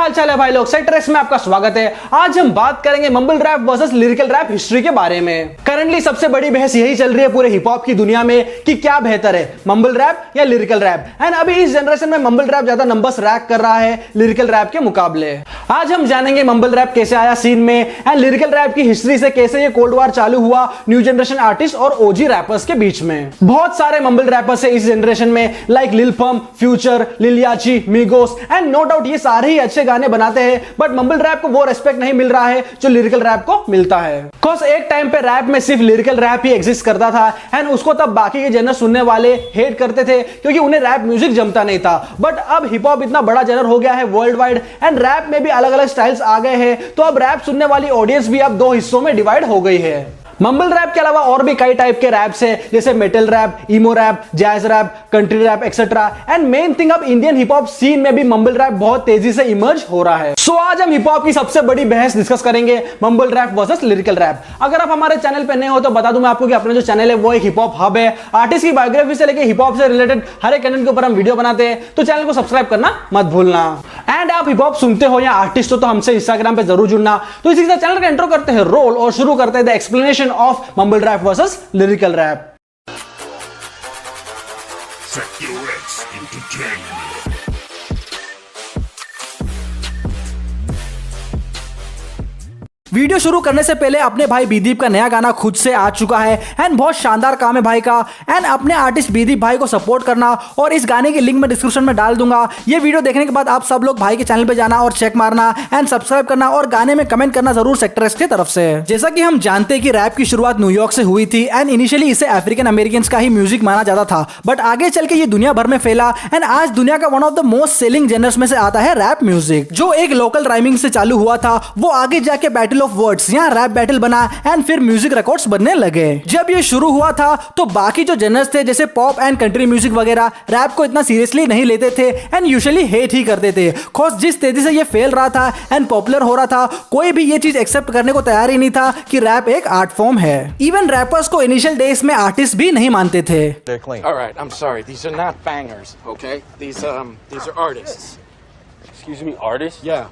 हाल चाल है भाई लोग, सेक्टर एक्स में आपका स्वागत है। आज हम बात करेंगे mumble rap versus lyrical rap history के बारे में। करंटली सबसे बड़ी बहस यही चल रही है पूरे हिप हॉप की दुनिया में कि क्या बेहतर है, मम्बल रैप या लिरिकल रैप। एंड अभी इस जनरेशन में मम्बल रैप ज्यादा नंबर्स रैक कर रहा है लिरिकल रैप के मुकाबले। आज हम जानेंगे मम्बल रैप कैसे आया सीन में एंड लिरिकल रैप की हिस्ट्री से कैसे ये कोल्ड वॉर चालू हुआ न्यू जनरेशन आर्टिस्ट और ओजी रैपर्स के बीच में। बहुत सारे मम्बल रैपर्स है इस जनरेशन में, लाइक लिल पम्प, फ्यूचर, लिल याची, मिगोस एंड नो डाउट ये सारे ही अच्छे गाने बनाते हैं, बट मम्बल रैप को वो रेस्पेक्ट नहीं मिल रहा है जो लिरिकल रैप को मिलता है। बिकॉज़ एक टाइम पे रैप में सिर्फ लिरिकल रैप ही एग्जिस्ट करता था एंड उसको तब बाकी के जनर सुनने वाले हेट करते थे क्योंकि उन्हें रैप म्यूजिक जमता नहीं था। बट अब हिप हॉप इतना बड़ा जनर हो गया है वर्ल्ड वाइड एंड रैप में भी अलग अलग स्टाइल्स आ गए हैं, तो अब रैप सुनने वाली ऑडियंस भी अब दो हिस्सों में डिवाइड हो गई है। मम्बल रैप के अलावा और भी कई टाइप के रैप्स है, जैसे metal rap, emo rap, jazz rap, country rap etcetera. And main thing अब इंडियन हिप हॉप सीन में भी मम्बल रैप बहुत तेजी से इमर्ज हो रहा है। सो आज हम हिप हॉप की सबसे बड़ी बहस डिस्कस करेंगे, mumble rap versus lyrical rap. अगर आप हमारे चैनल पे नए हो तो बता दूं मैं आपको कि अपना जो चैनल है वो एक हिप हॉप हब है। आर्टिस्ट की बायोग्राफी से लेकर हिप हॉप से रिलेटेड हर एक कंटेंट के ऊपर हम वीडियो बनाते हैं, तो चैनल को सब्सक्राइब करना मत भूलना। एंड आप हिप हॉप सुनते हो या आर्टिस्ट हो तो हमसे इंस्टाग्राम पे जरूर जुड़ना। तो इसी के साथ चैनल का इंट्रो करते हैं रोल और शुरू करते हैं the explanation of mumble rap versus lyrical rap. Sector X Entertainment. Video शुरू करने से पहले अपने भाई बीदीप का नया गाना खुद से आ चुका है एंड बहुत शानदार काम है भाई का। एंड अपने आर्टिस्ट बीदीप भाई को सपोर्ट करना और इस गाने की लिंक मैं डिस्क्रिप्शन में डाल दूंगा। ये वीडियो देखने के बाद आप सब लोग भाई के चैनल पे जाना और चेक मारना एंड सब्सक्राइब करना और गाने में कमेंट करना जरूर सेक्टर एक्स की तरफ से। जैसा कि हम जानते हैं कि रैप की शुरुआत न्यूयॉर्क से हुई थी एंड इनिशियली इसे अफ्रीकन अमेरिकन का ही म्यूजिक माना जाता था, बट आगे चल के ये दुनिया भर में फैला एंड आज दुनिया का one of the most selling genres में से आता है रैप म्यूजिक। जो एक लोकल राइमिंग से चालू हुआ था वो आगे जाके बैटल ऑफ वर्ड्स यहाँ रैप बैटल बना एंड फिर म्यूजिक रिकॉर्ड्स बनने लगे। जब ये शुरू हुआ था तो बाकी जो जनर्स थे जैसे पॉप एंड कंट्री म्यूजिक वगैरह रैप को इतना सीरियसली नहीं लेते थे एंड यूजुअली हेट ही करते थे। खोज जिस तेजी से ये फैल रहा था एंड पॉपुलर हो रहा था, कोई भी ये चीज एक्सेप्ट करने को तैयार ही नहीं था कि रैप एक आर्ट फॉर्म है। इवन रैपर्स को इनिशियल डेज में आर्टिस्ट भी नहीं मानते थे। All right, I'm sorry. These are not bangers, okay? These are artists. Excuse me, artists? Yeah.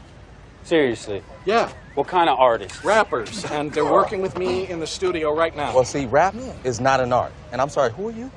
Seriously? Yeah. What kind of artists? Rappers, and they're working with me in the studio right now. Well, see, rap is not an art. And I'm sorry, who are you?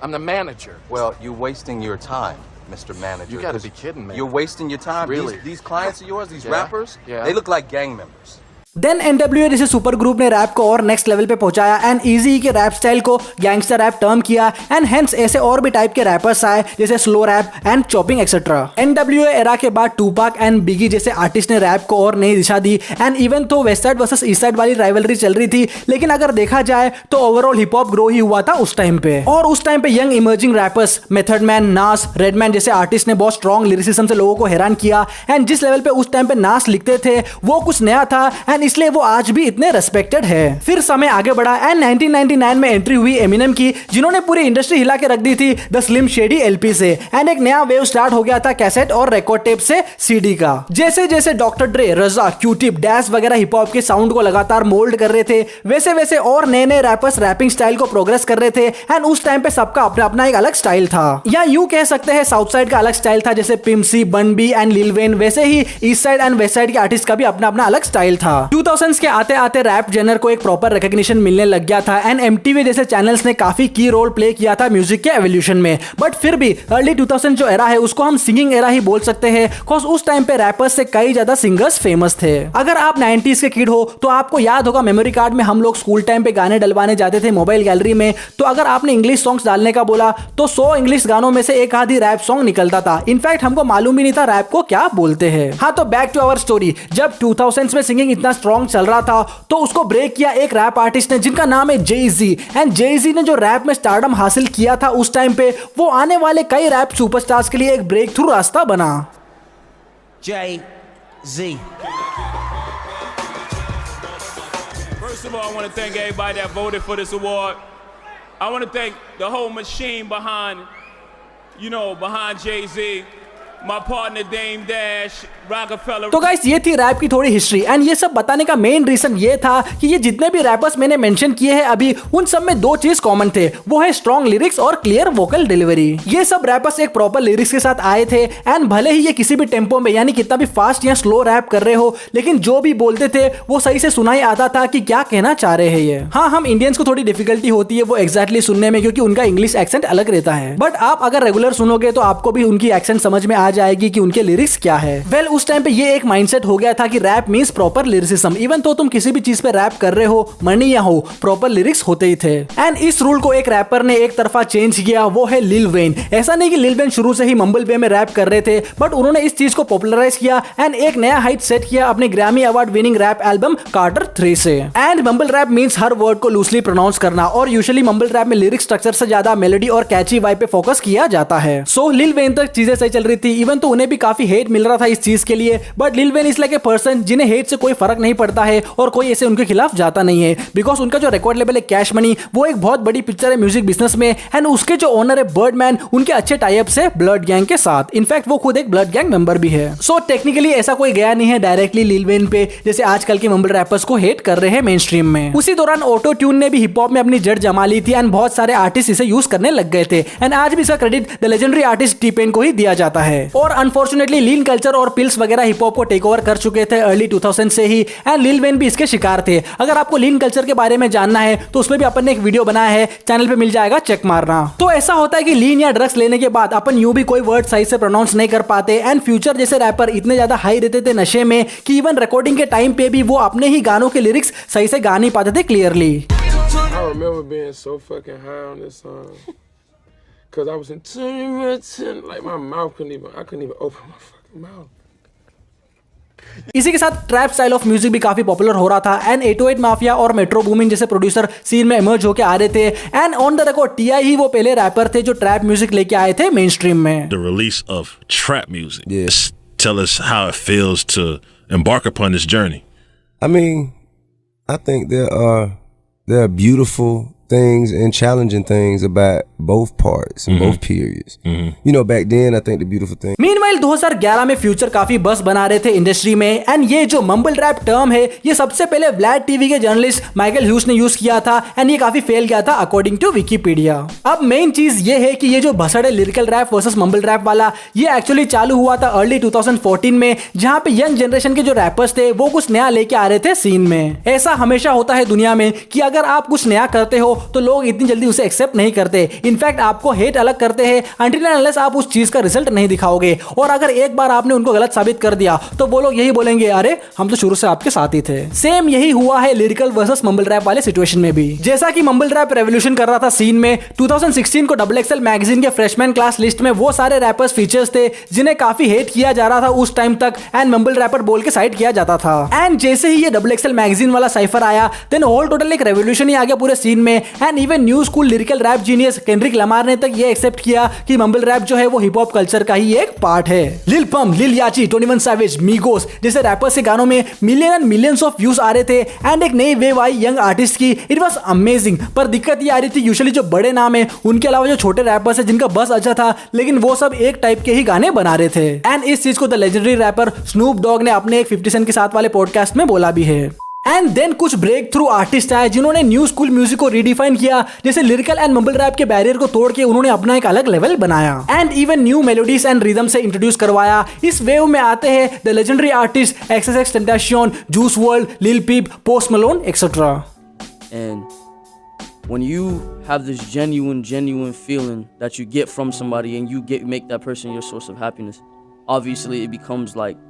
I'm the manager. Well, you're wasting your time, Mr. Manager. You gotta 'cause be kidding me. You're wasting your time. Really? These clients of yours, these Yeah. rappers, Yeah. they look like gang members. Then NWA जैसे super group ने rap को और next level पे पहुंचाया and Eazy के rap style को gangster rap term किया and hence ऐसे और भी टाइप के रैपर्स आए जैसे slow rap and chopping etcetera. NWA era के बाद टूपाक एंड बिगी जैसे आर्टिस्ट ने रैप को और नई दिशा दी एंड इवन तो west side versus east side वाली राइवलरी चल रही थी, लेकिन अगर देखा जाए तो ओवरऑल हिप हॉप ग्रो ही हुआ था उस टाइम पे। और उस टाइम पे young emerging rappers method man, नास, रेडमैन जैसे आर्टिस्ट ने बहुत स्ट्रॉन्ग लिरिसिज्म से लोगों को हैरान किया एंड जिस लेवल पे उस टाइम पे नास लिखते थे वो कुछ नया था एंड इसलिए वो आज भी इतने रेस्पेक्टेड है। फिर समय आगे बढ़ा एंड 1999 में एंट्री हुई एमिनेम की, जिन्होंने पूरी इंडस्ट्री हिला के रख दी थी द स्लिम शेडी एलपी से एंड एक नया वेव स्टार्ट हो गया था कैसेट और रिकॉर्ड टेप से सीडी का। जैसे जैसे डॉक्टर ड्रे, रजा, क्यूटिप, डैश वगैरह हिप हॉप के साउंड को लगातार मोल्ड कर रहे थे, वैसे वैसे और नए नए रैपर्स रैपिंग स्टाइल को प्रोग्रेस कर रहे थे एंड उस टाइम पे सबका अपना अपना एक अलग स्टाइल था। या यूं कह सकते हैं साउथ साइड का अलग स्टाइल था जैसे पिम्प सी, बन बी एंड लिल वेन, वैसे ही east side and west side के आर्टिस्ट का भी अपना अपना अलग स्टाइल था। 2000s के आते आते रैप जनर को एक प्रॉपर रिकॉग्निशन मिलने लग गया था एंड एमटीवी जैसे चैनल्स ने काफी की रोल प्ले किया था म्यूजिक के एवोल्यूशन में। बट फिर भी अर्ली 2000 जो एरा है उसको हम सिंगिंग एरा ही बोल सकते हैं, बिकॉज़ उस टाइम पे रैपर्स से कई ज्यादा सिंगर्स फेमस थे। अगर आप 90s के किड हो तो आपको याद होगा मेमोरी कार्ड में हम लोग स्कूल टाइम पे गाने डलवाने जाते थे मोबाइल गैलरी में, तो अगर आपने इंग्लिश सॉन्ग्स डालने का बोला तो 100 इंग्लिश गानों में से एक आधी रैप सॉन्ग निकलता था। इनफैक्ट हमको मालूम भी नहीं था रैप को क्या बोलते हैं। हाँ, तो बैक टू आवर स्टोरी। जब 2000s में सिंगिंग इतना स्ट्रॉन्ग चल रहा था तो उसको ब्रेक किया एक रैप आर्टिस्ट ने जिनका नाम है Jay-Z एंड Jay-Z ने जो रैप में स्टारडम हासिल किया था उस टाइम पे वो आने वाले कई रैप सुपरस्टार्स के लिए एक ब्रेक थ्रू रास्ता बना। Jay-Z. First of all, I want to thank everybody that voted for this award. I want to thank the whole machine behind Jay-Z. my partner Dame Dash, Rockefeller. तो guys ये थी rap की थोड़ी history and ये सब बताने का main reason ये था कि ये जितने भी रैपर्स मैंने मेंशन किए हैं अभी उन सब में दो चीज कॉमन थे, वो है स्ट्रॉन्ग लिरिक्स और क्लियर वोकल डिलीवरी। ये सब रैपर्स एक प्रॉपर लिरिक्स के साथ आए थे एंड भले ही ये किसी भी टेम्पो में यानी कितना भी फास्ट या स्लो रैप कर रहे हो, लेकिन जो भी बोलते थे वो सही से सुनाई आता था कि क्या कहना चाह रहे हैं ये। हाँ, हम इंडियंस को थोड़ी डिफिकल्टी होती है वो एग्जैक्टली सुनने में क्योंकि उनका इंग्लिश एक्सेंट अलग रहता है, बट आप अगर रेगुलर सुनोगे तो आपको भी उनकी एक्सेंट समझ में आ जाएगी कि उनके लिरिक्स क्या है। वेल उस टाइम पे ये एक माइंडसेट हो गया था कि rap means proper lyricism, even तो तुम किसी भी चीज पे रैप कर रहे हो मनी या हो, प्रॉपर लिरिक्स होते ही थे। एंड इस रूल को एक रैपर ने एक तरफा चेंज किया, वो है लिल वेन। ऐसा नहीं कि लिल वेन शुरू से ही मम्बल बे में रैप कर रहे थे, बट उन्होंने इस चीज को पॉपुलराइज किया एंड एक नया हाइट सेट किया अपने Grammy award winning rap album Carter 3 से। एंड मम्बल रैप मींस हर वर्ड को लूजली प्रोनाउंस करना और यूजुअली मम्बल रैप में लिरिक्स स्ट्रक्चर से ज्यादा मेलोडी और कैची वाइब पे फोकस किया जाता है। सो लिल वेन तक चीजें सही चल रही थी, इवन तो उन्हें भी काफी हेट मिल रहा था इस चीज के लिए, but Lil Wayne is like a person जिन्हें हेट से कोई फर्क नहीं पड़ता है और कोई ऐसे उनके खिलाफ जाता नहीं है, बिकॉज उनका जो रिकॉर्ड लेवल है कैश मनी वो एक बहुत बड़ी पिक्चर है म्यूजिक बिजनेस में एंड उसके जो ओनर है बर्डमैन उनके अच्छे टाइप से ब्लड गैंग के साथ, इनफैक्ट वो खुद एक ब्लड गैंग मेंबर भी है। सो टेक्निकली ऐसा कोई गया नहीं है डायरेक्टली लिल वेन पे जैसे आजकल के मम्बल रैपर्स को हेट कर रहे हैं मेन स्ट्रीम में। उसी दौरान ऑटो ट्यून ने भी हिप हॉप में अपनी जड़ जमा ली थी एंड बहुत सारे आर्टिस्ट इसे यूज करने लग गए थे एंड आज भी इसका credit the legendary artist T-pen को ही दिया जाता है। और अनफॉर्चुनेटली लीन कल्चर और पिल्स वगैरह हिप हॉप को टेक ओवर कर चुके थे अर्ली 2000 से ही एंड लिल वेन भी इसके शिकार थे। अगर आपको लीन कल्चर के बारे में जानना है तो उसमें भी अपन ने एक वीडियो बनाया है, चैनल पे मिल जाएगा, चेक मारना। तो ऐसा होता है कि लीन या ड्रग्स लेने के बाद अपन यूं भी कोई वर्ड सही से प्रोनाउंस नहीं कर पाते एंड फ्यूचर जैसे रैपर इतने ज्यादा हाई रहते थे नशे में कि इवन रिकॉर्डिंग के टाइम पे भी वो अपने ही गानों के लिरिक्स सही से गा नहीं पाते थे clearly. I remember being so fucking high on this song because I was in too much, like my mouth I couldn't even open my fucking mouth. इसी के साथ ट्रैप स्टाइल ऑफ म्यूजिक भी काफी पॉपुलर हो रहा था and 808 Mafia और Metro Boomin जैसे प्रोड्यूसर सीन में इमर्ज होके आ रहे थे and on the record TI. ही वो पहले रैपर थे जो ट्रैप म्यूजिक लेके आए थे मेन स्ट्रीम में। The release of trap music. Yes. Tell us how it feels to embark upon this journey. I mean, I think there are beautiful things and challenging things about both parts and both periods. You know, back then I think the beautiful thing. Meanwhile 2011 में future काफी बस बना रहे थे industry में and ये जो mumble rap term है ये सबसे पहले व्लाड टीवी के जर्नलिस्ट माइकल ह्यूज ने यूज किया था एंड ये काफी फेल गया था अकॉर्डिंग टू विकिपीडिया। अब मेन चीज ये है कि ये जो भसड़े lyrical rap versus mumble rap वाला ये एक्चुअली चालू हुआ था अर्ली 2014 में जहां पे यंग जनरेशन के जो रैपर्स थे वो कुछ नया लेके आ रहे थे सीन में। ऐसा हमेशा होता है दुनिया में कि अगर आप कुछ नया करते हो तो लोग इतनी जल्दी उसे एक्सेप्ट नहीं करते, इनफैक्ट आपको हेट अलग करते हैं अनटिल एंड अनलेस आप उस चीज का रिजल्ट नहीं दिखाओगे और अगर एक बार आपने उनको गलत साबित कर दिया तो वो लोग यही बोलेंगे अरे हम तो शुरू से आपके साथ ही थे। सेम यही हुआ है लिरिकल वर्सेस मम्बल रैप वाले सिचुएशन में भी। जैसा कि मम्बल रैप रेवोल्यूशन कर रहा था सीन में 2016 को XXL मैगजीन के फ्रेशमैन क्लास लिस्ट में वो सारे रैपर्स फीचर्स थे जिन्हें काफी हेट किया जा रहा था उस टाइम तक एंड मम्बल रैपर बोल के साइड किया जाता था। एंड जैसे ही ये XXL मैगजीन वाला साइफर आया देन होल टोटल एक रेवोल्यूशन ही आ गया पूरे सीन में and even new school lyrical rap genius Kendrick Lamar ने तक ये एक्सेप्ट किया कि मम्बल रैप जो है वो हिप हॉप कल्चर का ही एक पार्ट है। लिल पंप, लिल याची, 21 सैवेज, मीगोस जैसे रैपर्स के गानों में million and millions of views आ रहे थे एंड एक नई वेव आई यंग आर्टिस्ट की, इट वाज अमेजिंग। पर दिक्कत ये आ रही थी यूजुअली जो बड़े नाम है उनके अलावा जो छोटे रैपर्स है जिनका बस अच्छा था लेकिन वो सब एक टाइप के ही गाने बना रहे थे एंड इस चीज को the legendary rapper Snoop Dogg ने अपने एक 50 सेंट के साथ वाले पॉडकास्ट में बोला भी है। एंड देन कुछ ब्रेक थ्रू आर्टिस्ट आए जिन्होंने न्यू स्कूल म्यूजिक को रीडिफाइन किया, जैसे लिरिकल एंड मम्बल रैप के बैरियर को तोड़ के उन्होंने अपना एक अलग लेवल बनाया and even new melodies and rhythm से इंट्रोड्यूस करवाया। इस वेव में आते हैं the legendary artist XXXTentacion, Juice WRLD, Lil Peep, Post Malone etcetera. And when you have this genuine feeling that you get from somebody and you make that person your source of happiness, obviously it becomes like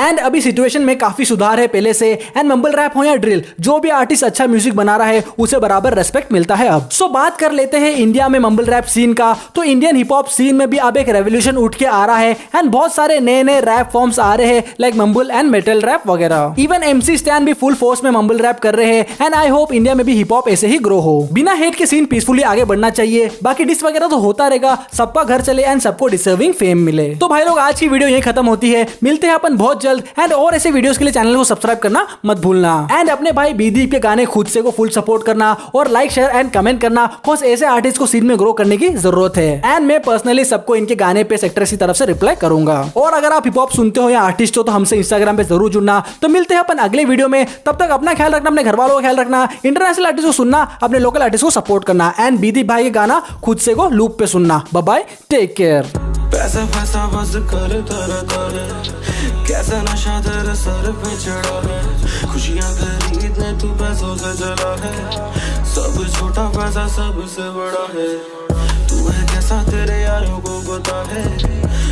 and अभी situation में काफी सुधार है पहले से and mumble rap हो या drill, जो भी आर्टिस्ट अच्छा म्यूजिक बना रहा है उसे बराबर रेस्पेक्ट मिलता है अब। सो बात कर लेते हैं इंडिया में मम्बल रैप सीन का। तो इंडियन हिप हॉप सीन में भी अब एक रेवोल्यूशन उठ के आ रहा है एंड बहुत सारे नए नए रैप फॉर्म्स आ रहे हैं like mumble and metal rap वगैरह। इवन MC स्टैन भी फुल फोर्स में मम्बल रैप कर रहे हैं एंड आई होप इंडिया में भी हिप हॉप ऐसे ही ग्रो हो। बिना हेट के सीन पीसफुली आगे बढ़ना चाहिए, बाकी डिस वगैरह तो होता रहेगा, सबका घर चले एंड सबको डिजर्विंग फेम मिले। तो भाई लोग आज की वीडियो यही खत्म होती है, मिलते हैं अपन अपन बहुत जल्द। एंड और ऐसे वीडियोस के लिए चैनल को सब्सक्राइब करना मत भूलना। एंड अपने भाई बी-दीप के गाने खुद से को फुल सपोर्ट करना और लाइक शेयर एंड कमेंट करना, बिकॉज़ ऐसे आर्टिस्ट को सीन में ग्रो करने की जरूरत है। एंड मैं पर्सनली सबको इनके गाने पे सेक्टर की तरफ से रिप्लाई करूंगा। और अगर आप हिप हॉप सुनते हो या आर्टिस्ट हो तो हमसे इंस्टाग्राम पे जरूर जुड़ना। तो मिलते हैं अपन अगले वीडियो में, तब तक अपना ख्याल रखना, अपने घर वालों का ख्याल रखना, इंटरनेशनल आर्टिस्ट को सुनना, अपने लोकल आर्टिस्ट को सपोर्ट करना। एंड बी-दीप भाई के गाना खुद से को लूप पे सुनना। Bye bye, take care. पैसा पैसा बस कर तेरा कर, कैसा नशा तेरे सर पे चढ़ा है, खुशियां खरीदने तू पैसों से चला है, सब छोटा पैसा सबसे बड़ा है, तू है कैसा तेरे यारों को पता है।